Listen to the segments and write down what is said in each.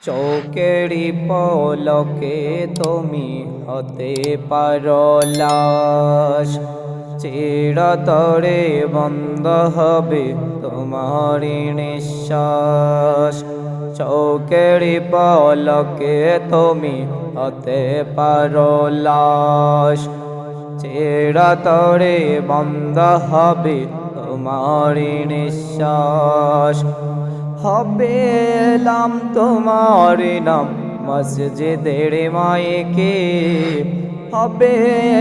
চৌকেরই পলকে তুমি হতে পারো লাশ, চিরতরে বন্ধ হবে তোমারি নিঃশ্বাস। চৌকেরই পলকে তুমি হতে পারো লাশ, চিরতরে বন্ধ হবে তোমারি নিঃশ্বাস। হবে এলাম তোমার নাম মসজিদের মাইকে, হবে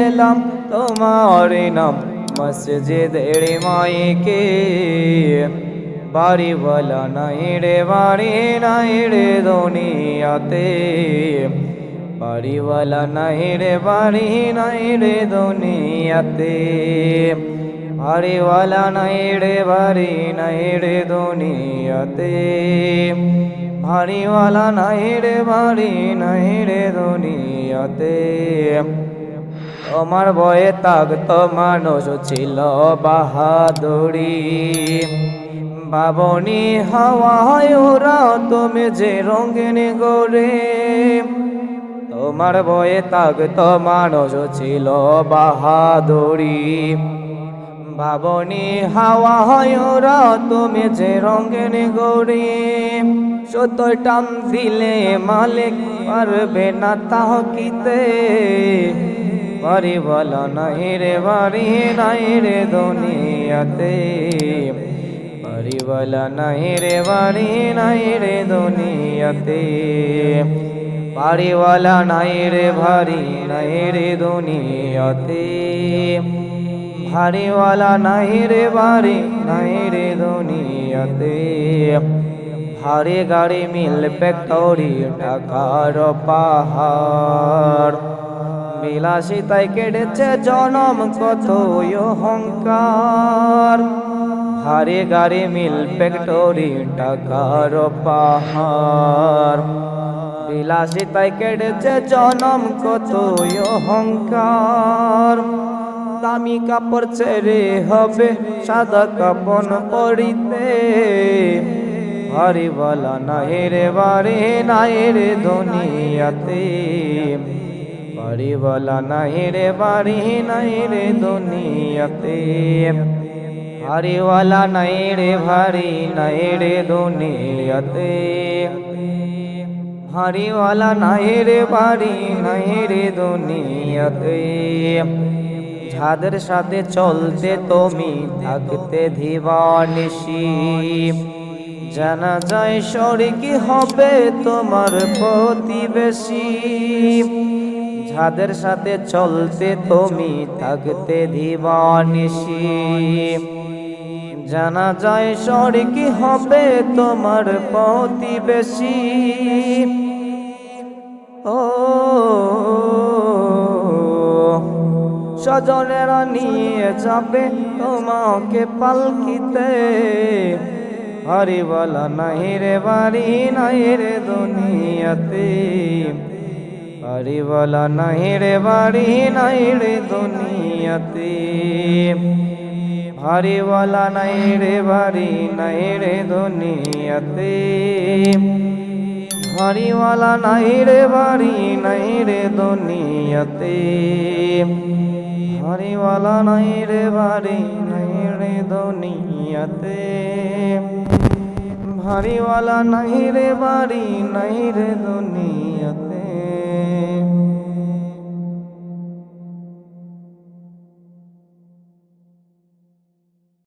এলাম তোমার নাম মসজিদের মাইকে। বাড়িওয়ালা নাই রে বাড়ি নাই রে দুনিয়াতে, বাড়িওয়ালা নাই রে বাড়ি নাই রে দুনিয়াতে। বাড়িওয়ালা নাই রে বাড়ি নাই রে দুনিয়াতে, বাড়িওয়ালা নাই রে বাড়ি নাই রে দুনিয়াতে। তোমার বয়ে থাকতো মানুষ ছিল বাহাদুরি, বাবনি হাওয়ায় ওরা তুমি যে রঙিন গোরে। তোমার বয়ে থাকতো মানুষ ছিল বাহাদুরি, বাবনি হাওয়া হয় ওরা তুমি যে রঙের গড়ি। সত্য টান দিলে মালিক পারবে না তাহকিতে, বাড়িওয়ালা নাই রে বাড়ি নাই রে দুনিয়াতে, বাড়িওয়ালা নাই রে বাড়ি নাই রে দুনিয়াতে। বাড়িওয়ালা নাই রে ভারী নাই রে দুনিয়াতে, বাড়িওয়ালা নাই রে বাড়ি নাই রে দুনিয়াতে। ভারী গাড়ি মিল ফ্যাক্টরি ঢাকার পাহাড়, বিলাসিতায় কেটেছে জনম কত অহংকার। ভারী গাড়ি মিল ফ্যাক্টরি ঢাকার পাহাড়, বিলাসিতায় কেটেছে জনম কত অহংকার। দামি কাপড় ছেড়ে হবে সাদা কাপড় পরিতে, বাড়িওয়ালা নাই রে বাড়ি নাই রে দুনিয়াতে, বাড়িওয়ালা নাই রে বাড়ি নাই রে দুনিয়াতে। বাড়িওয়ালা নাই রে ভারী নাই রে দুনিয়াতে, বাড়িওয়ালা নাই রে বাড়ি নাই রে দুনিয়াতে। যাদের সাথে চলতে তুমি থাকতে দিবানিশি, জানা যায় শরিকি হবে তোমার প্রতিবেশী। যাদের সাথে চলতে তুমি থাকতে দিবানিশি, জানা যায় শরিকি হবে তোমার প্রতিবেশী। ও স্বজনেরা নিয়ে যাবে তোমাকে পালকিতে, বাড়িওয়ালা নাই রে বাড়ি নাই রে দুনিয়াতে, বাড়িওয়ালা নাই রে বাড়ি নাই রে দুনিয়াতে। বাড়িওয়ালা নাই রে বাড়ি নাই রে দুনিয়াতে, বাড়িওয়ালা নাই রে বাড়ি নাই রে দুনিয়াতে। বাড়িওয়ালা নাই রে বাড়ি নাই রে দুনিয়াতে, বাড়িওয়ালা নাই রে বাড়ি নাই রে দুনিয়াতে।